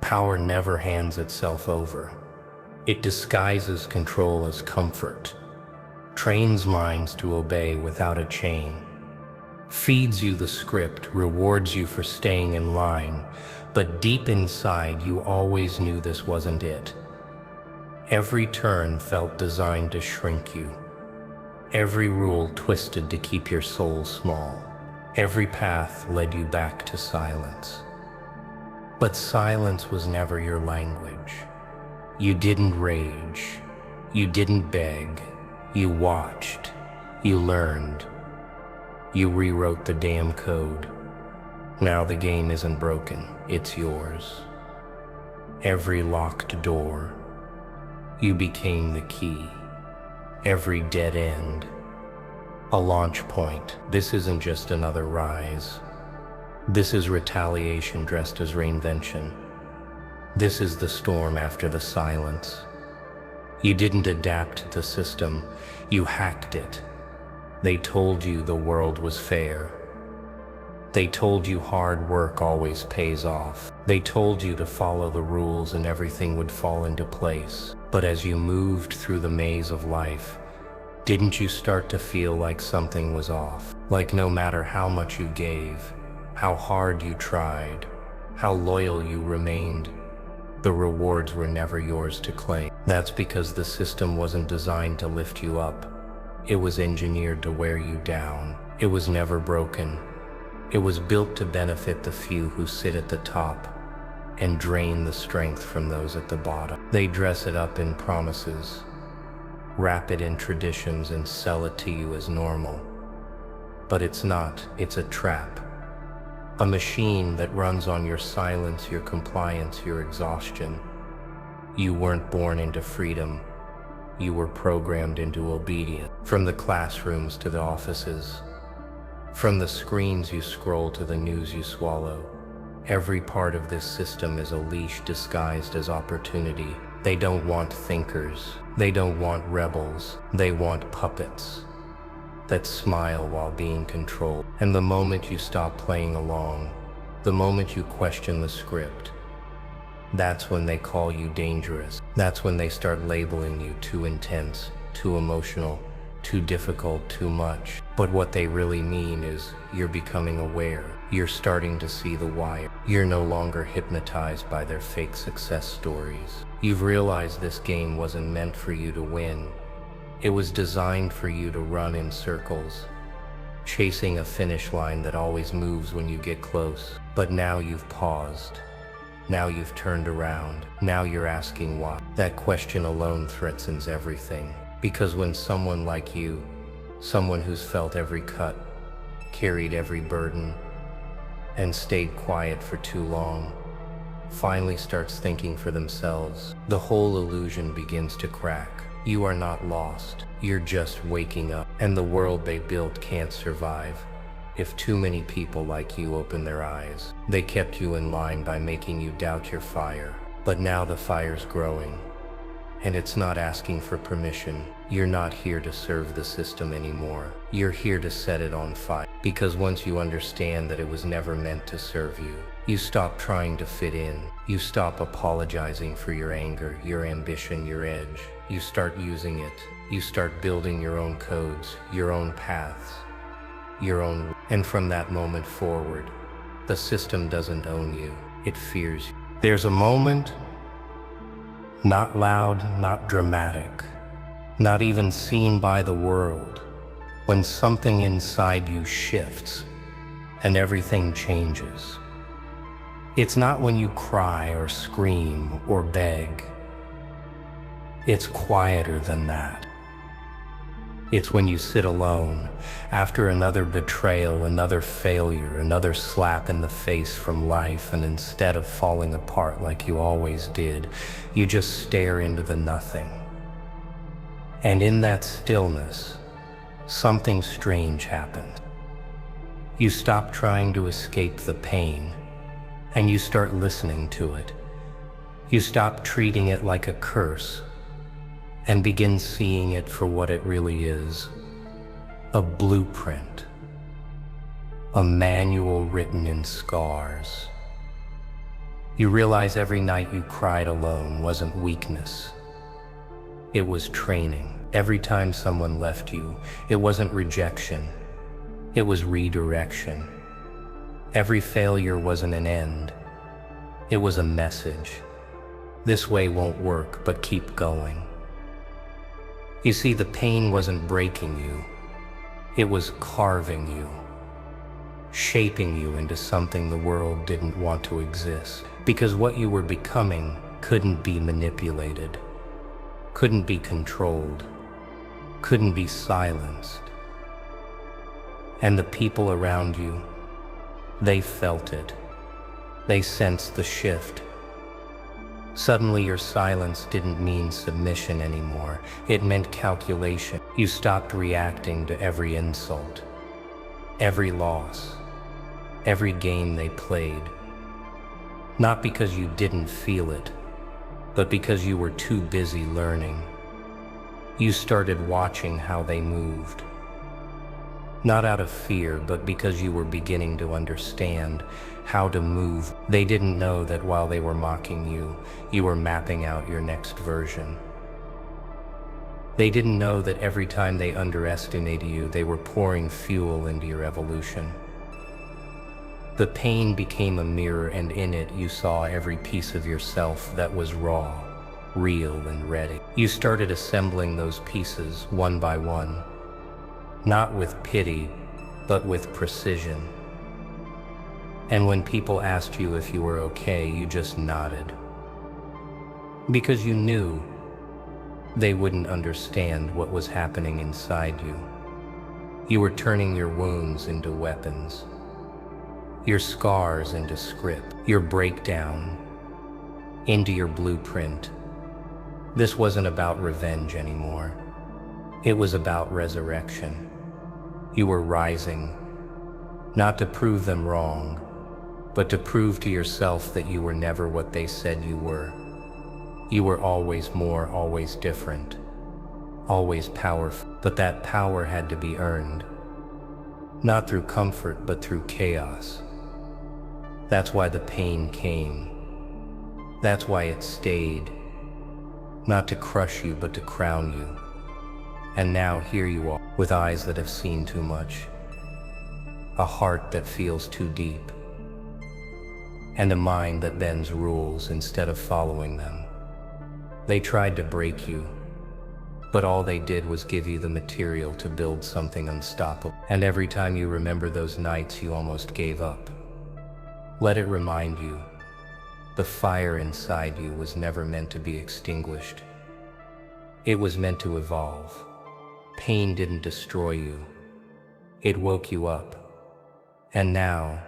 Power never hands itself over. It disguises control as comfort, trains minds to obey without a chain, feeds you the script, rewards you for staying in line, but deep inside you always knew this wasn't it. Every turn felt designed to shrink you. Every rule twisted to keep your soul small. Every path led you back to silence. But silence was never your language. You didn't rage. You didn't beg. You watched. You learned. You rewrote the damn code. Now the game isn't broken. It's yours. Every locked door, you became the key. Every dead end, a launch point. This isn't just another rise. This is retaliation dressed as reinvention. This is the storm after the silence. You didn't adapt the system, you hacked it. They told you the world was fair. They told you hard work always pays off. They told you to follow the rules and everything would fall into place. But as you moved through the maze of life, didn't you start to feel like something was off? Like no matter how much you gave, how hard you tried, how loyal you remained, the rewards were never yours to claim. That's because the system wasn't designed to lift you up. It was engineered to wear you down. It was never broken. It was built to benefit the few who sit at the top and drain the strength from those at the bottom. They dress it up in promises, wrap it in traditions, and sell it to you as normal. But it's not. It's a trap. A machine that runs on your silence, your compliance, your exhaustion. You weren't born into freedom. You were programmed into obedience. From the classrooms to the offices, from the screens you scroll to the news you swallow, every part of this system is a leash disguised as opportunity. They don't want thinkers. They don't want rebels. They want puppets that smile while being controlled. And the moment you stop playing along, the moment you question the script, that's when they call you dangerous. That's when they start labeling you too intense, too emotional, too difficult, too much. But what they really mean is you're becoming aware. You're starting to see the wire. You're no longer hypnotized by their fake success stories. You've realized this game wasn't meant for you to win. It was designed for you to run in circles, chasing a finish line that always moves when you get close. But now you've paused. Now you've turned around. Now you're asking why. That question alone threatens everything. Because when someone like you, someone who's felt every cut, carried every burden, and stayed quiet for too long, finally starts thinking for themselves, the whole illusion begins to crack. You are not lost. You're just waking up. And the world they built can't survive if too many people like you open their eyes. They kept you in line by making you doubt your fire. But now the fire's growing. And it's not asking for permission. You're not here to serve the system anymore. You're here to set it on fire. Because once you understand that it was never meant to serve you, you stop trying to fit in. You stop apologizing for your anger, your ambition, your edge. You start using it. You start building your own codes, your own paths, your own. And from that moment forward, the system doesn't own you. It fears you. There's a moment, not loud, not dramatic, not even seen by the world, when something inside you shifts and everything changes. It's not when you cry or scream or beg. It's quieter than that. It's when you sit alone after another betrayal, another failure, another slap in the face from life, and instead of falling apart like you always did, you just stare into the nothing. And in that stillness, something strange happens. You stop trying to escape the pain, and you start listening to it. You stop treating it like a curse, and begin seeing it for what it really is. A blueprint. A manual written in scars. You realize every night you cried alone wasn't weakness. It was training. Every time someone left you, it wasn't rejection. It was redirection. Every failure wasn't an end. It was a message. This way won't work, but keep going. You see, the pain wasn't breaking you. It was carving you, shaping you into something the world didn't want to exist. Because what you were becoming couldn't be manipulated, couldn't be controlled, couldn't be silenced. And the people around you, they felt it. They sensed the shift. Suddenly your silence didn't mean submission anymore. It meant calculation. You stopped reacting to every insult, every loss, every game they played. Not because you didn't feel it, but because you were too busy learning. You started watching how they moved. Not out of fear, but because you were beginning to understand how to move. They didn't know that while they were mocking you, you were mapping out your next version. They didn't know that every time they underestimated you, they were pouring fuel into your evolution. The pain became a mirror, and in it you saw every piece of yourself that was raw, real, and ready. You started assembling those pieces one by one. Not with pity, but with precision. And when people asked you if you were okay, you just nodded. Because you knew they wouldn't understand what was happening inside you. You were turning your wounds into weapons, your scars into script, your breakdown into your blueprint. This wasn't about revenge anymore. It was about resurrection. You were rising, not to prove them wrong, but to prove to yourself that you were never what they said you were. You were always more, always different, always powerful. But that power had to be earned, not through comfort, but through chaos. That's why the pain came. That's why it stayed, not to crush you, but to crown you. And now here you are, with eyes that have seen too much, a heart that feels too deep, and a mind that bends rules instead of following them. They tried to break you, but all they did was give you the material to build something unstoppable. And every time you remember those nights you almost gave up, let it remind you, the fire inside you was never meant to be extinguished. It was meant to evolve. Pain didn't destroy you. It woke you up. And now,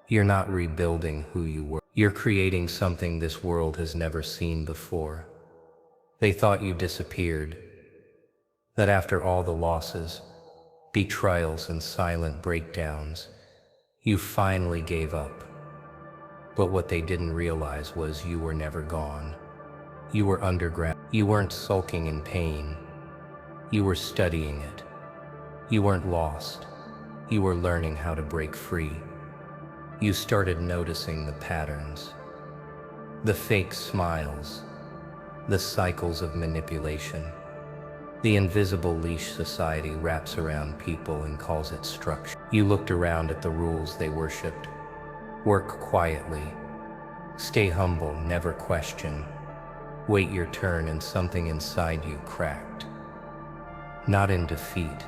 you're not rebuilding who you were. You're creating something this world has never seen before. They thought you disappeared, that after all the losses, betrayals, and silent breakdowns, you finally gave up. But what they didn't realize was you were never gone. You were underground. You weren't sulking in pain. You were studying it. You weren't lost. You were learning how to break free. You started noticing the patterns, the fake smiles, the cycles of manipulation, the invisible leash society wraps around people and calls it structure. You looked around at the rules they worshipped. Work quietly. Stay humble, never question. Wait your turn, and something inside you cracked. Not in defeat,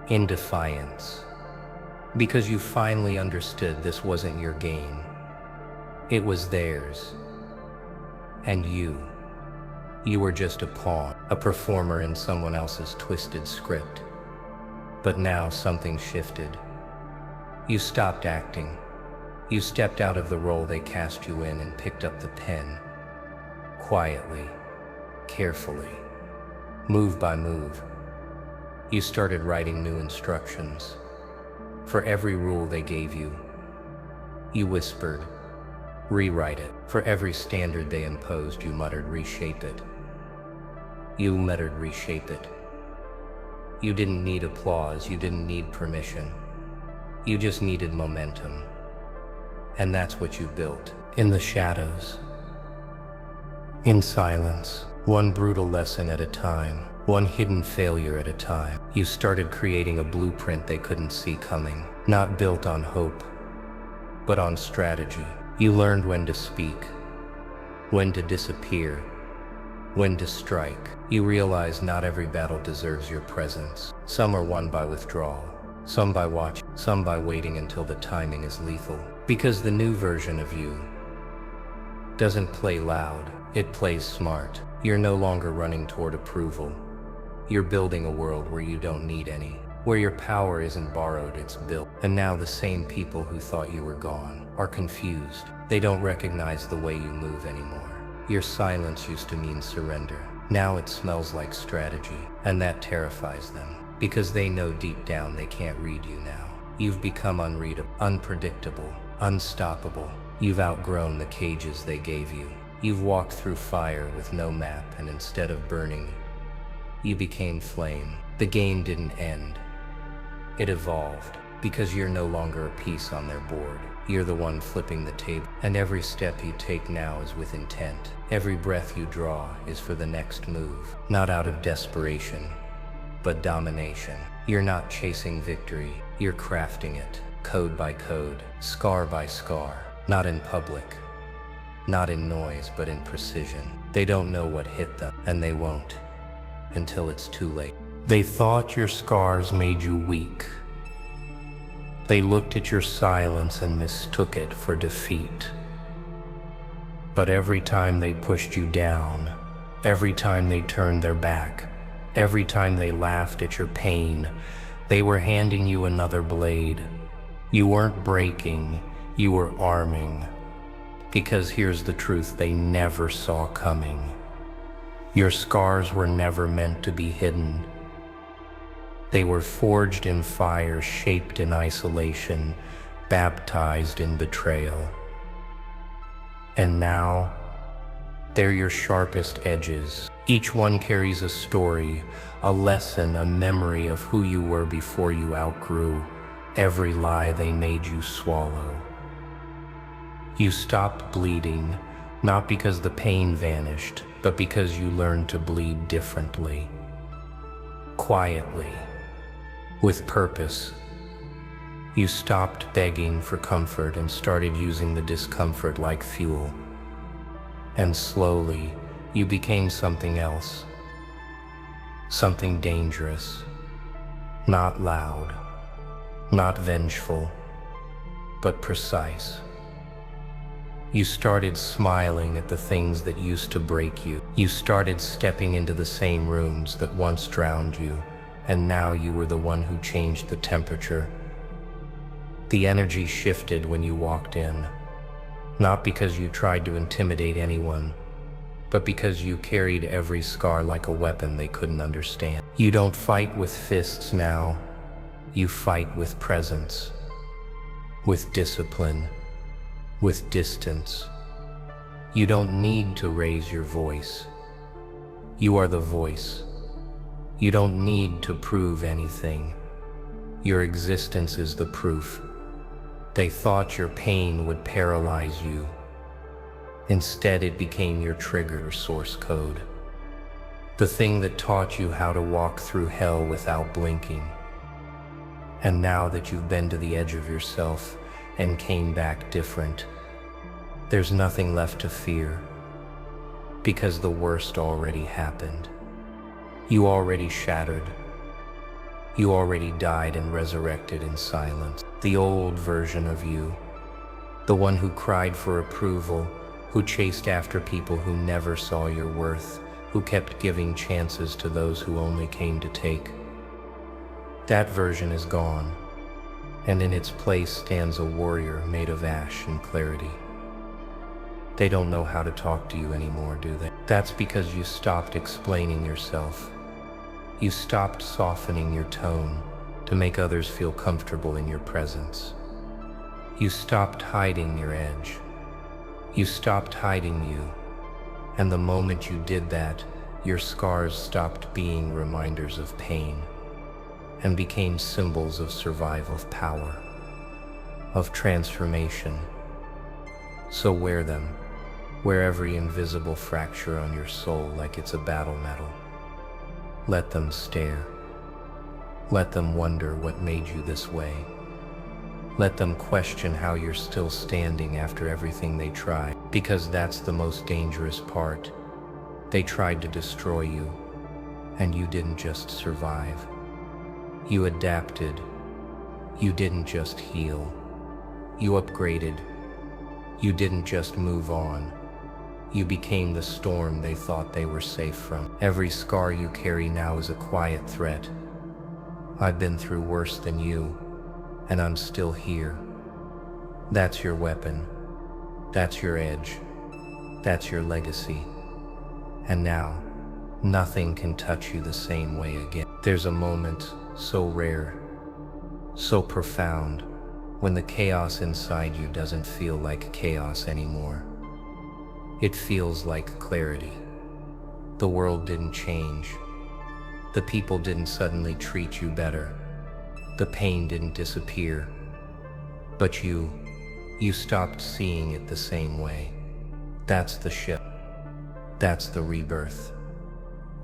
in defiance. Because you finally understood this wasn't your game. It was theirs. And you were just a pawn, a performer in someone else's twisted script. But now something shifted. You stopped acting. You stepped out of the role they cast you in and picked up the pen. Quietly, carefully, move by move. You started writing new instructions. For every rule they gave you, you whispered, rewrite it. For every standard they imposed, you muttered, reshape it. You muttered, reshape it. You didn't need applause, you didn't need permission. You just needed momentum. And that's what you built. In the shadows. In silence. One brutal lesson at a time. One hidden failure at a time. You started creating a blueprint they couldn't see coming. Not built on hope, but on strategy. You learned when to speak, when to disappear, when to strike. You realize not every battle deserves your presence. Some are won by withdrawal, some by watching, some by waiting until the timing is lethal. Because the new version of you doesn't play loud, it plays smart. You're no longer running toward approval. You're building a world where you don't need any, where your power isn't borrowed, it's built. And now the same people who thought you were gone are confused. They don't recognize the way you move anymore. Your silence used to mean surrender. Now it smells like strategy, and that terrifies them, because they know deep down they can't read you now. You've become unreadable, unpredictable, unstoppable. You've outgrown the cages they gave you. You've walked through fire with no map, and instead of burning, you became flame. The game didn't end. It evolved, because you're no longer a piece on their board. You're the one flipping the table, and every step you take now is with intent. Every breath you draw is for the next move, not out of desperation, but domination. You're not chasing victory, you're crafting it, code by code, scar by scar, not in public, not in noise, but in precision. They don't know what hit them, and they won't, until it's too late. They thought your scars made you weak. They looked at your silence and mistook it for defeat. But every time they pushed you down, every time they turned their back, every time they laughed at your pain, they were handing you another blade. You weren't breaking, you were arming. Because here's the truth they never saw coming. Your scars were never meant to be hidden. They were forged in fire, shaped in isolation, baptized in betrayal. And now, they're your sharpest edges. Each one carries a story, a lesson, a memory of who you were before you outgrew every lie they made you swallow. You stopped bleeding, not because the pain vanished, but because you learned to bleed differently. Quietly. With purpose. You stopped begging for comfort and started using the discomfort like fuel. And slowly, you became something else. Something dangerous. Not loud. Not vengeful. But precise. You started smiling at the things that used to break you. You started stepping into the same rooms that once drowned you. And now you were the one who changed the temperature. The energy shifted when you walked in, not because you tried to intimidate anyone, but because you carried every scar like a weapon they couldn't understand. You don't fight with fists now, you fight with presence, with discipline, with distance. You don't need to raise your voice. You are the voice. You don't need to prove anything. Your existence is the proof. They thought your pain would paralyze you. Instead, it became your trigger source code. The thing that taught you how to walk through hell without blinking. And now that you've been to the edge of yourself and came back different, there's nothing left to fear, because the worst already happened. You already shattered. You already died and resurrected in silence. The old version of you, the one who cried for approval, who chased after people who never saw your worth, who kept giving chances to those who only came to take. That version is gone, and in its place stands a warrior made of ash and clarity. They don't know how to talk to you anymore, do they? That's because you stopped explaining yourself. You stopped softening your tone to make others feel comfortable in your presence. You stopped hiding your edge. You stopped hiding you. And the moment you did that, your scars stopped being reminders of pain and became symbols of survival, of power, of transformation. So wear them. Wear every invisible fracture on your soul like it's a battle medal. Let them stare. Let them wonder what made you this way. Let them question how you're still standing after everything they tried. Because that's the most dangerous part. They tried to destroy you, and you didn't just survive. You adapted. You didn't just heal. You upgraded. You didn't just move on. You became the storm they thought they were safe from. Every scar you carry now is a quiet threat. I've been through worse than you, and I'm still here. That's your weapon. That's your edge. That's your legacy. And now, nothing can touch you the same way again. There's a moment so rare, so profound, when the chaos inside you doesn't feel like chaos anymore. It feels like clarity. The world didn't change. The people didn't suddenly treat you better. The pain didn't disappear. But you stopped seeing it the same way. That's the shift. That's the rebirth.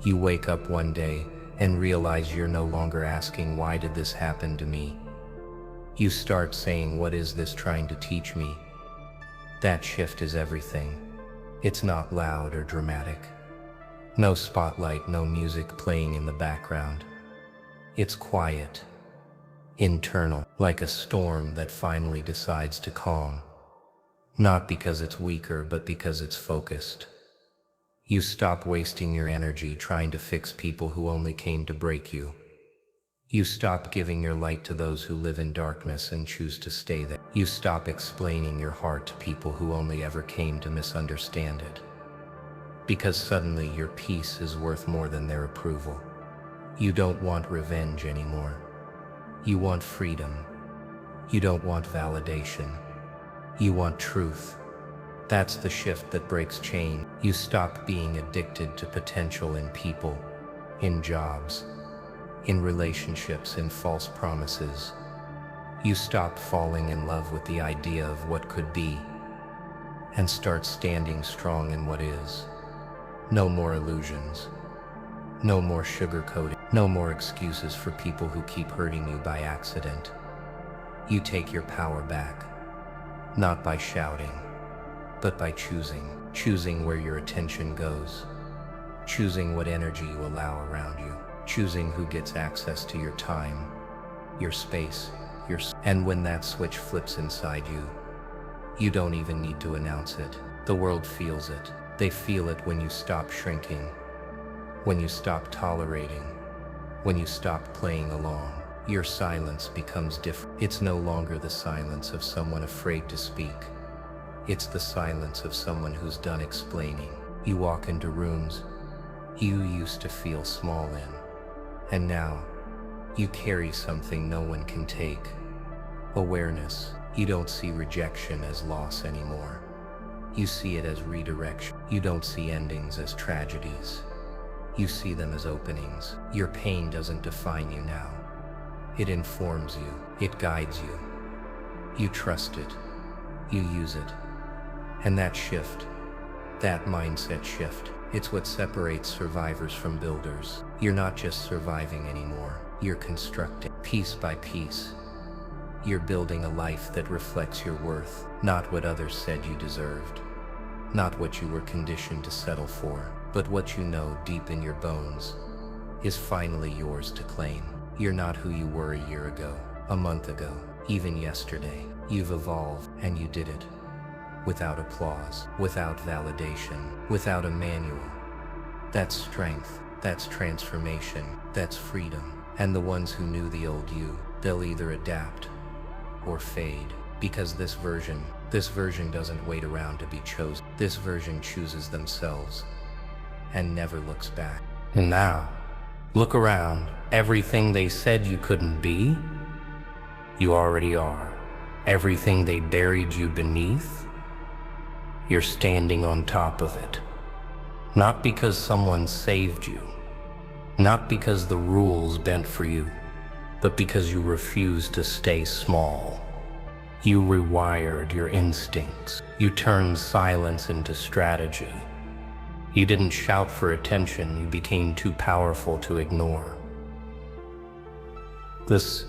You wake up one day and realize you're no longer asking, why did this happen to me? You start saying, what is this trying to teach me? That shift is everything. It's not loud or dramatic. No spotlight, no music playing in the background. It's quiet, internal, like a storm that finally decides to calm. Not because it's weaker, but because it's focused. You stop wasting your energy trying to fix people who only came to break you. You stop giving your light to those who live in darkness and choose to stay there. You stop explaining your heart to people who only ever came to misunderstand it. Because suddenly your peace is worth more than their approval. You don't want revenge anymore. You want freedom. You don't want validation. You want truth. That's the shift that breaks chains. You stop being addicted to potential in people, in jobs, in relationships, in false promises. You stop falling in love with the idea of what could be and start standing strong in what is. No more illusions. No more sugarcoating. No more excuses for people who keep hurting you by accident. You take your power back, not by shouting, but by choosing where your attention goes, choosing what energy you allow around you, choosing who gets access to your time, your space, and when that switch flips inside you, you don't even need to announce it. The world feels it. They feel it when you stop shrinking, when you stop tolerating, when you stop playing along. Your silence becomes different. It's no longer the silence of someone afraid to speak. It's the silence of someone who's done explaining. You walk into rooms you used to feel small in, and now you carry something no one can take. Awareness. You don't see rejection as loss anymore. You see it as redirection. You don't see endings as tragedies. You see them as openings. Your pain doesn't define you now. It informs you. It guides you. You trust it. You use it. And that shift, that mindset shift, it's what separates survivors from builders. You're not just surviving anymore. You're constructing piece by piece. You're building a life that reflects your worth, not what others said you deserved, not what you were conditioned to settle for, but what you know deep in your bones is finally yours to claim. You're not who you were a year ago, a month ago, even yesterday. You've evolved, and you did it. Without applause, without validation, without a manual. That's strength, that's transformation, that's freedom. And the ones who knew the old you, they'll either adapt or fade. Because this version doesn't wait around to be chosen. This version chooses themselves and never looks back. And now, look around. Everything they said you couldn't be, you already are. Everything they buried you beneath, you're standing on top of it. Not because someone saved you, not because the rules bent for you, but because you refuse to stay small. You rewired your instincts. You turned silence into strategy. You didn't shout for attention, you became too powerful to ignore. This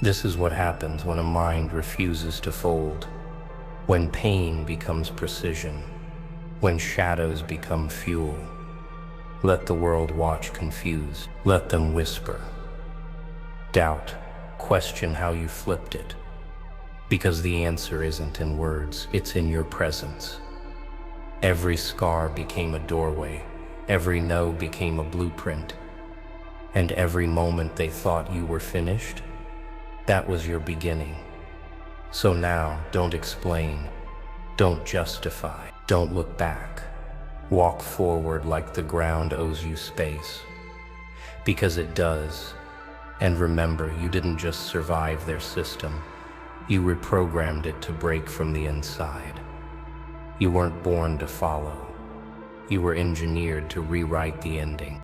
is what happens when a mind refuses to fold, when pain becomes precision, when shadows become fuel. Let the world watch confused. Let them whisper. Doubt. Question how you flipped it. Because the answer isn't in words, it's in your presence. Every scar became a doorway. Every no became a blueprint. And every moment they thought you were finished, that was your beginning. So now, don't explain. Don't justify. Don't look back. Walk forward like the ground owes you space. Because it does. And remember, you didn't just survive their system. You reprogrammed it to break from the inside. You weren't born to follow. You were engineered to rewrite the ending.